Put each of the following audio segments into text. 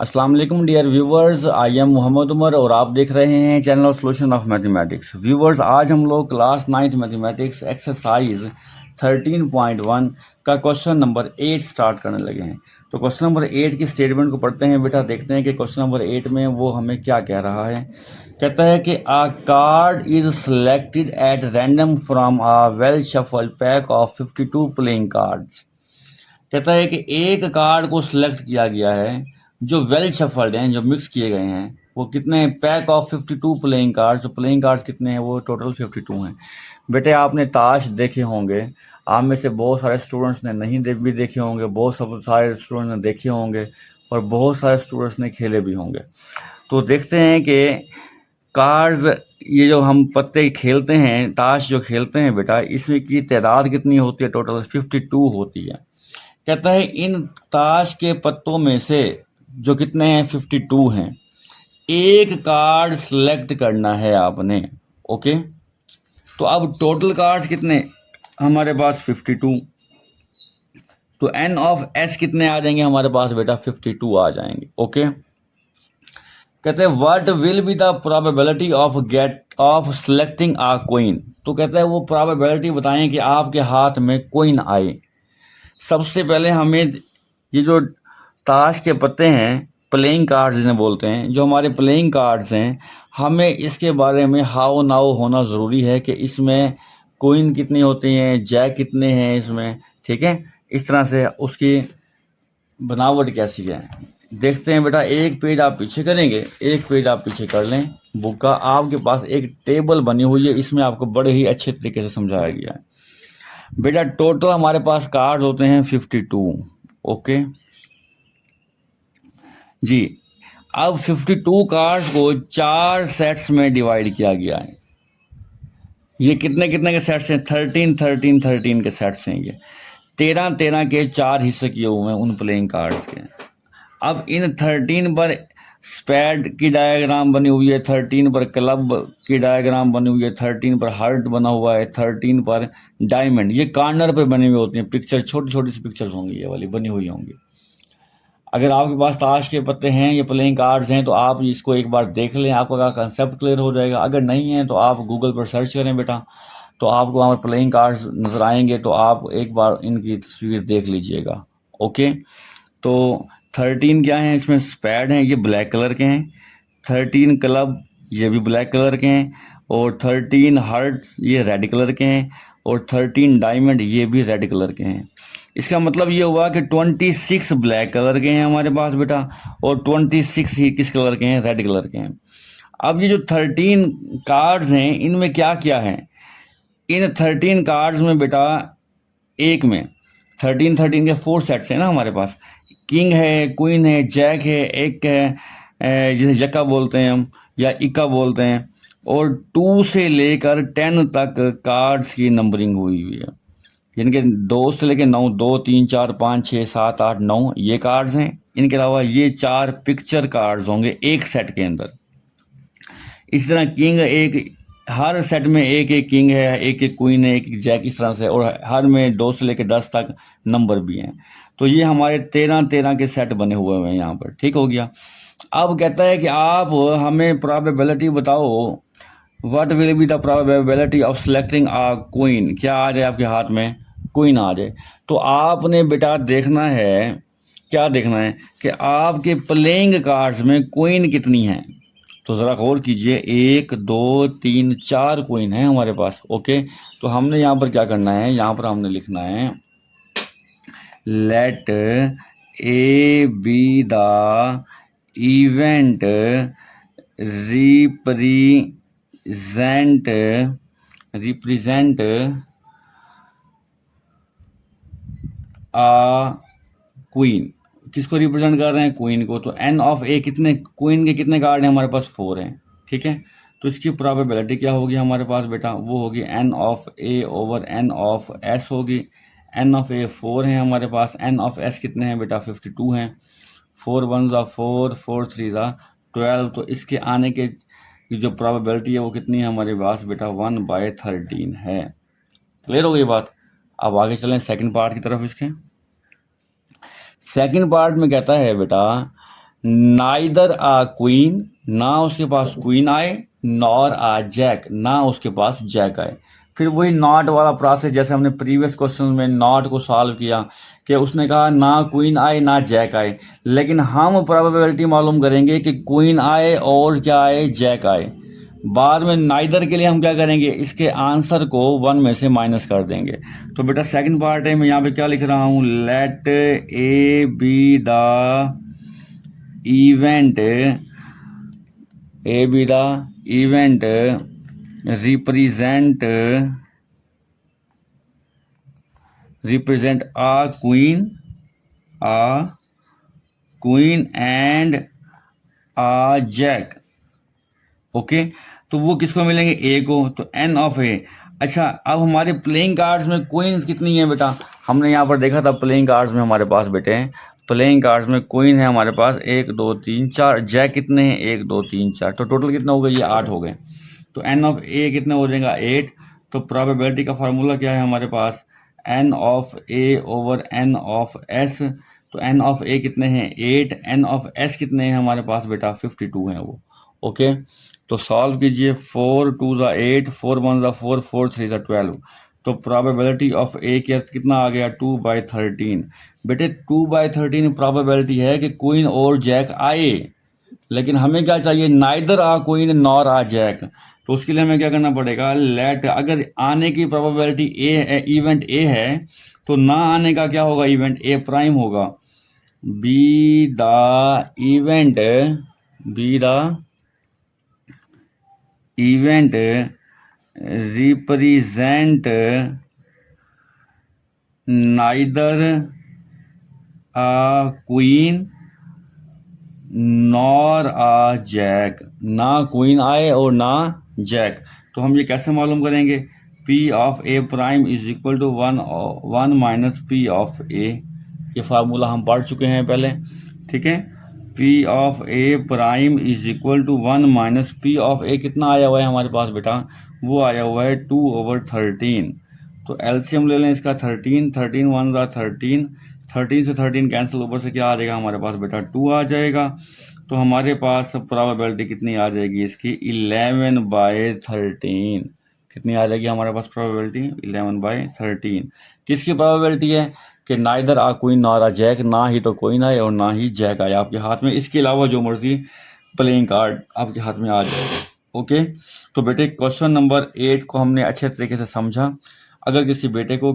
अस्सलाम वालेकुम dear viewers, I am Mohammad Umar और आप देख रहे हैं channel solution of mathematics. Viewers, आज हम लोग क्लास 9th मैथमेटिक्स एक्सरसाइज 13.1 का क्वेश्चन नंबर 8 स्टार्ट करने लगे हैं। तो क्वेश्चन नंबर 8 की स्टेटमेंट को पढ़ते हैं बेटा, देखते हैं कि क्वेश्चन नंबर 8 में वो हमें क्या कह रहा है। कहता है कि अ card is selected at random from a well shuffled pack of 52 playing cards. कहता है कि एक कार्ड को सिलेक्ट किया गया है जो वेल शफल्ड हैं, जो मिक्स किए गए हैं। वो कितने पैक ऑफ 52 प्लेइंग कार्ड्स। तो प्लेइंग कार्ड्स कितने हैं? वो टोटल 52 हैं। बेटे, आपने ताश देखे होंगे, आप में से बहुत सारे स्टूडेंट्स ने नहीं भी देखे होंगे, बहुत सब सारे स्टूडेंट्स ने देखे होंगे और बहुत सारे स्टूडेंट्स ने खेले भी होंगे। तो देखते हैं कि कार्ड्स, ये जो हम पत्ते खेलते हैं, ताश जो खेलते हैं बेटा, इसमें की तादाद कितनी होती है? टोटल 52 होती है। कहता है इन ताश के पत्तों में से जो कितने हैं? 52 हैं। एक कार्ड सेलेक्ट करना है आपने। ओके, तो अब टोटल कार्ड्स कितने हमारे पास? 52। तो एन ऑफ एस कितने आ जाएंगे हमारे पास बेटा? 52 आ जाएंगे। ओके, कहते हैं what will be the probability of selecting a coin. तो कहता है वो प्रोबेबिलिटी बताएं कि आपके हाथ में कोइन आए। सबसे पहले हमें ये जो ताश के पत्ते हैं, प्लेइंग कार्ड्स जिन्हें बोलते हैं, जो हमारे प्लेइंग कार्ड्स हैं, हमें इसके बारे में हाउ नाउ होना ज़रूरी है कि इसमें कोइन कितनी होती हैं, जैक कितने हैं इसमें। ठीक है, इस तरह से उसकी बनावट कैसी है देखते हैं बेटा। एक पेज आप पीछे करेंगे, एक पेज आप पीछे कर लें बुक का, आपके पास एक टेबल बनी हुई है, इसमें आपको बड़े ही अच्छे तरीके से समझाया गया है। बेटा टोटल हमारे पास कार्ड होते हैं 52। ओके जी, अब 52 कार्ड्स को 4 सेट्स में डिवाइड किया गया है। ये कितने कितने के सेट्स हैं? 13 के सेट्स हैं। ये 13 के 4 हिस्से किए हुए हैं उन प्लेइंग कार्ड्स के। अब इन 13 पर स्पैड की डायग्राम बनी हुई है, 13 पर क्लब की डायग्राम बनी हुई है, 13 पर हार्ट बना हुआ है, 13 पर डायमंड। ये कॉर्नर पे बनी हुई होती हैं पिक्चर, छोटी छोटी सी पिक्चर्स होंगी, ये वाली बनी हुई होंगी। अगर आपके पास ताश के पत्ते हैं, ये प्लेइंग कार्ड्स हैं, तो आप इसको एक बार देख लें, आपका कंसेप्ट क्लियर हो जाएगा। अगर नहीं है तो आप गूगल पर सर्च करें बेटा, तो आपको वहाँ पर प्लेइंग कार्ड्स नज़र आएंगे, तो आप एक बार इनकी तस्वीर देख लीजिएगा। ओके, तो 13 क्या है इसमें? स्पैड हैं, ये ब्लैक कलर के हैं। 13 क्लब, ये भी ब्लैक कलर के हैं। और 13 हार्ट्स, ये रेड कलर के हैं। और 13 डायमंड, ये भी रेड कलर के हैं। इसका मतलब ये हुआ कि 26 ब्लैक कलर के हैं हमारे पास बेटा, और 26 ही किस कलर के हैं? रेड कलर के हैं। अब ये जो 13 कार्ड्स हैं, इनमें क्या क्या है? इन 13 कार्ड्स में बेटा, एक में 13 के 4 सेट्स हैं ना हमारे पास। किंग है, क्वीन है, जैक है, एक है जिसे जक्का बोलते हैं हम, या इक्का बोलते हैं। और 2 से लेकर 10 तक कार्ड्स की नंबरिंग हुई हुई है। यानी कि 2 से लेकर 9, 2, 3, 4, 5, 6, 7, 8, 9 ये कार्ड्स हैं। इनके अलावा ये 4 पिक्चर कार्ड्स होंगे एक सेट के अंदर। इसी तरह किंग, एक हर सेट में एक एक किंग है, एक एक क्वीन है, एक एक जैक, इस तरह से। और हर में 2 से लेकर 10 तक नंबर भी हैं। तो ये हमारे 13 के सेट बने हुए हैं यहाँ पर। ठीक हो गया। अब कहता है कि आप हमें प्रोबेबिलिटी बताओ, what will be the probability of selecting a queen. क्या आ जाए आपके हाथ में? क्वीन आ जाए। तो आपने बेटा देखना है, क्या देखना है कि आपके प्लेइंग कार्ड्स में क्वीन कितनी हैं। तो ज़रा गौर कीजिए, 1, 2, 3, 4 क्वीन है हमारे पास। ओके, तो हमने यहाँ पर क्या करना है? यहाँ पर हमने लिखना है let A be the event represent a queen. किसको रिप्रेजेंट कर रहे हैं? क्वीन को। तो एन ऑफ ए, कितने क्वीन के कितने कार्ड हैं हमारे पास? 4 हैं। ठीक है, तो इसकी प्रोबेबिलिटी क्या होगी हमारे पास बेटा? वो होगी n of A over N of S होगी। एन ऑफ ए 4 हैं हमारे पास, एन ऑफ एस कितने हैं बेटा? 52 हैं। 4 1 ज़ा 4, 4 3 ज़ा 12। तो इसके आने के जो प्रोबेबिलिटी है वो कितनी है हमारे पास बेटा? 1/13 है। क्लियर हो गई बात? अब आगे चलें सेकंड पार्ट की तरफ। इसके सेकंड पार्ट में कहता है बेटा नाइदर आ क्वीन, ना उसके पास क्वीन आए, नॉर आ जैक, ना उसके पास जैक आए। फिर वही नॉट वाला प्रोसेस जैसे हमने प्रीवियस क्वेश्चन में नॉट को सॉल्व किया कि उसने कहा ना क्वीन आए ना जैक आए, लेकिन हम प्रोबेबिलिटी मालूम करेंगे कि क्वीन आए और क्या आए, जैक आए। बाद में नाइदर के लिए हम क्या करेंगे, इसके आंसर को 1 में से माइनस कर देंगे। तो बेटा सेकंड पार्ट है, मैं यहाँ पे क्या लिख रहा हूँ, let A be the event A be the event represent a queen and a jack। Okay, तो वो किसको मिलेंगे, ए को, तो एन ऑफ ए। अच्छा, अब हमारे प्लेइंग कार्ड्स में क्वींस कितनी है बेटा, हमने यहाँ पर देखा था प्लेइंग कार्ड्स में हमारे पास बेटे, प्लेइंग कार्ड्स में क्वीन है हमारे पास 1 2 3 4, जैक कितने हैं 1 2 3 4, तो टोटल कितना हो गया, ये 8 हो गए। तो एन ऑफ ए कितना हो जाएगा 8। तो प्रोबेबिलिटी का फार्मूला क्या है हमारे पास, N of A over N of S. तो एन ऑफ ए कितने हैं 8, एन ऑफ एस कितने हैं हमारे पास बेटा 52 हैं वो। ओके, तो सॉल्व कीजिए, 4 2 ज़ा 8, 4 1 ज़ा 4, 4 3 ज़ा 12। तो प्रोबेबिलिटी ऑफ ए कितना आ गया 2/13। बेटे 2/13 प्रोबेबिलिटी है कि क्वीन और जैक आए, लेकिन हमें क्या चाहिए, neither a queen nor a Jack. तो उसके लिए हमें क्या करना पड़ेगा, लेट, अगर आने की प्रोबेबिलिटी ए है, इवेंट ए है, तो ना आने का क्या होगा, इवेंट ए प्राइम होगा। Be the event, be the event represent neither a queen nor a jack, ना क्वीन आए और ना जैक। तो हम ये कैसे मालूम करेंगे, P of A prime is equal to 1 minus P of A. ये फार्मूला हम पढ़ चुके हैं पहले, ठीक है। P of A prime is equal to 1 minus P of A, कितना आया हुआ है हमारे पास बेटा, वो आया हुआ है 2/13। तो एलसीएम ले लें इसका 13, 13 1 ज़ा 13, 13 से 13 कैंसिल, ऊपर से क्या आ जाएगा हमारे पास बेटा 2 आ जाएगा। तो हमारे पास प्रोबेबिलिटी कितनी आ जाएगी इसकी, 11/13। कितनी आ जाएगी हमारे पास प्रोबेबिलिटी, 11/13। किसकी प्रोबेबिलिटी है कि neither a queen nor a jack, ना ही तो क्वीन आए और ना ही जैक आए आपके हाथ में, इसके अलावा जो मर्जी प्लेइंग कार्ड आपके हाथ में आ जाएगा। ओके, तो बेटे क्वेश्चन नंबर 8 को हमने अच्छे तरीके से समझा। अगर किसी बेटे को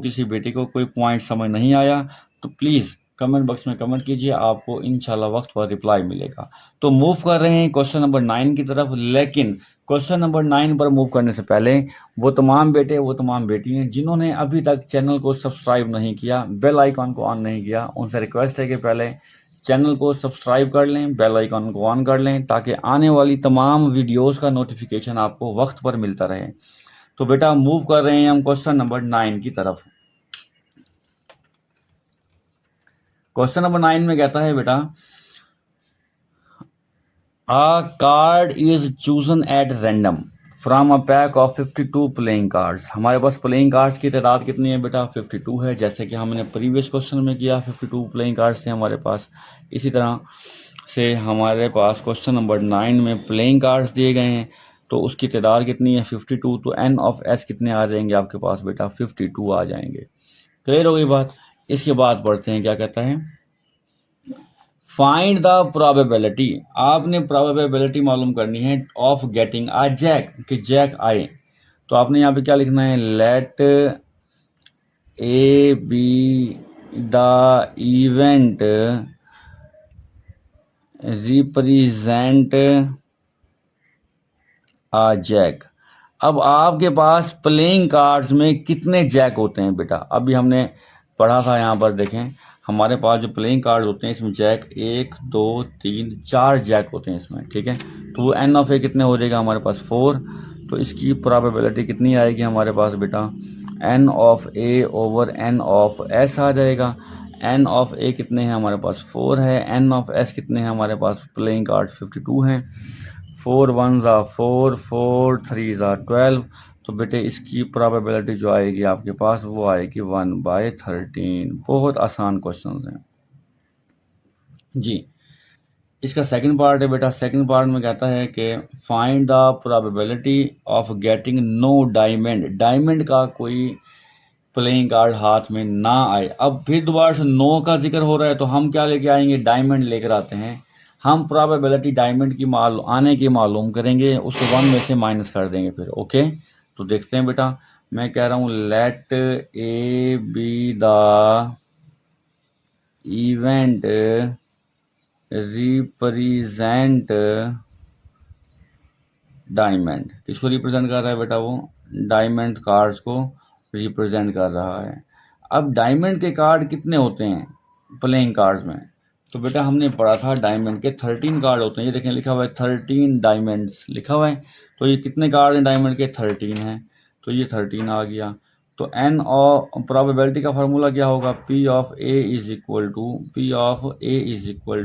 कोई पॉइंट समझ नहीं आया तो प्लीज़ कमेंट बॉक्स में कमेंट कीजिए, आपको इंशाल्लाह वक्त पर रिप्लाई मिलेगा। तो मूव कर रहे हैं क्वेश्चन नंबर 9 की तरफ, लेकिन क्वेश्चन नंबर 9 पर मूव करने से पहले वो तमाम बेटे, वो तमाम बेटियां जिन्होंने अभी तक चैनल को सब्सक्राइब नहीं किया, बेल आइकॉन को ऑन नहीं किया, उनसे रिक्वेस्ट है कि पहले चैनल को सब्सक्राइब कर लें, बेल आइकॉन को ऑन कर लें, ताकि आने वाली तमाम वीडियोस का नोटिफिकेशन आपको वक्त पर मिलता रहे। तो बेटा मूव कर रहे हैं हम क्वेश्चन नंबर 9 की तरफ। क्वेश्चन नंबर 9 में कहता है बेटा, अ card is chosen at random from a pack of 52 playing cards. हमारे पास प्लेइंग कार्ड्स की तादाद कितनी है बेटा, 52 है, जैसे कि हमने प्रीवियस क्वेश्चन में किया, 52 प्लेइंग कार्ड्स थे हमारे पास। इसी तरह से हमारे पास क्वेश्चन नंबर 9 में प्लेइंग कार्ड्स दिए गए हैं, तो उसकी तादाद कितनी है 52। तो एन ऑफ एस कितने आ जाएंगे आपके पास बेटा, 52 आ जाएंगे। क्लियर हो गई बात। इसके बाद पढ़ते हैं क्या कहता है, फाइंड द प्रोबेबिलिटी। आपने प्रोबेबिलिटी मालूम करनी है ऑफ गेटिंग आ जैक, कि जैक आए। तो आपने यहाँ पे क्या लिखना है, let A be the event represent a jack. अब आपके पास प्लेइंग कार्ड्स में कितने जैक होते हैं बेटा, अभी हमने पढ़ा था, यहाँ पर देखें हमारे पास जो प्लेइंग कार्ड होते हैं इसमें जैक 1 2 3 4 जैक होते हैं इसमें, ठीक है। तो वो एन ऑफ ए कितने हो जाएगा हमारे पास 4। तो इसकी प्रोबेबिलिटी कितनी आएगी हमारे पास बेटा, N of A over N of S आ जाएगा। एन ऑफ ए कितने हैं हमारे पास 4 है, एन ऑफ एस कितने हैं हमारे पास, प्लेइंग कार्ड 52 हैं। 4 1 ज़ा 4, 4 3 ज़ा 12। तो बेटे इसकी प्रोबेबिलिटी जो आएगी आपके पास वो आएगी 1/13। बहुत आसान क्वेश्चन हैं जी। इसका सेकंड पार्ट है बेटा, सेकंड पार्ट में कहता है कि find the probability of getting no diamond, diamond का कोई प्लेइंग कार्ड हाथ में ना आए। अब फिर दोबारा से नो का जिक्र हो रहा है, तो हम क्या लेके आएंगे, डायमंड लेकर आते हैं। हम प्रोबेबिलिटी डायमंड की आने की मालूम करेंगे, उसको 1 में से माइनस कर देंगे फिर। ओके, तो देखते हैं बेटा, मैं कह रहा हूँ let A be the event represent diamond. किसको रिप्रेजेंट कर रहा है बेटा, वो डायमंड कार्ड्स को रिप्रेजेंट कर रहा है। अब डायमंड के कार्ड कितने होते हैं प्लेइंग कार्ड्स में, तो बेटा हमने पढ़ा था डायमंड के 13 कार्ड होते हैं। ये देखें लिखा हुआ है 13 डायमंड्स लिखा हुआ है, तो ये कितने कार्ड हैं डायमंड के, 13 हैं, तो ये 13 आ गया। तो एन ऑफ प्रोबेबिलिटी का फार्मूला क्या होगा, P of A is equal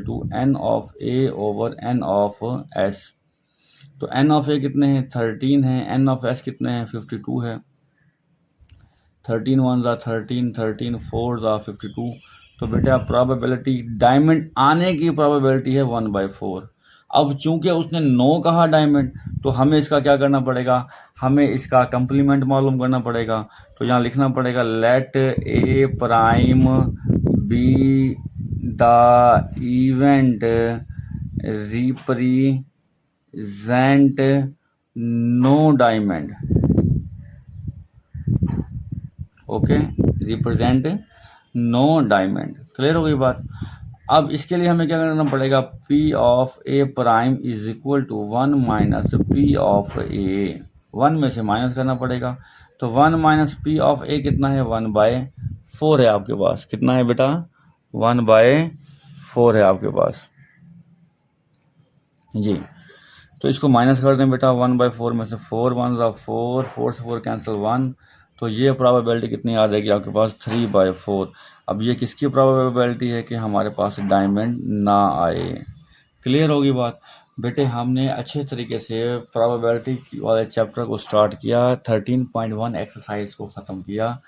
to n of A over N of S. तो एन ऑफ ए कितने हैं, 13 है, एन ऑफ एस कितने हैं, 52 है। 13 वन ज़ा 13, 13 फोर ज़ा 52। तो बेटा प्रोबेबिलिटी डायमंड आने की प्रोबेबिलिटी है 1/4। अब चूंकि उसने नो कहा डायमंड, तो हमें इसका क्या करना पड़ेगा, हमें इसका कंप्लीमेंट मालूम करना पड़ेगा। तो यहाँ लिखना पड़ेगा let A prime be the event represent no diamond. Okay, represent no diamond. Clear हो गई बात। अब इसके लिए हमें क्या करना पड़ेगा, P of A prime is equal to 1 minus P of A, 1 में से माइनस करना पड़ेगा। तो 1 माइनस पी ऑफ ए कितना है, 1/4 है आपके पास। कितना है बेटा, 1/4 है आपके पास जी। तो इसको माइनस कर दें बेटा, 1/4 में से 4 1 ज़ा 4, 4 से 4 कैंसिल 1, तो ये प्रोबेबिलिटी कितनी आ जाएगी आपके पास, 3/4। अब ये किसकी प्रोबेबिलिटी है कि हमारे पास डायमंड ना आए। क्लियर होगी बात बेटे। हमने अच्छे तरीके से प्रोबेबिलिटी वाले चैप्टर को स्टार्ट किया, 13.1 एक्सरसाइज को ख़त्म किया,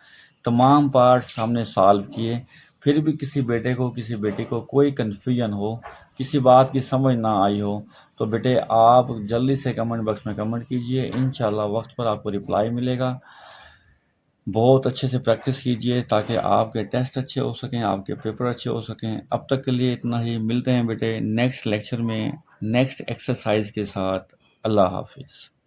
तमाम पार्ट्स हमने सॉल्व किए। फिर भी किसी बेटे को किसी बेटी को कोई कन्फ्यूजन हो, किसी बात की समझ ना आई हो, तो बेटे आप जल्दी से कमेंट बॉक्स में कमेंट कीजिए, इंशाल्लाह वक्त पर आपको रिप्लाई मिलेगा। बहुत अच्छे से प्रैक्टिस कीजिए ताकि आपके टेस्ट अच्छे हो सकें, आपके पेपर अच्छे हो सकें। अब तक के लिए इतना ही, मिलते हैं बेटे नेक्स्ट लेक्चर में नेक्स्ट एक्सरसाइज के साथ। अल्लाह हाफिज़।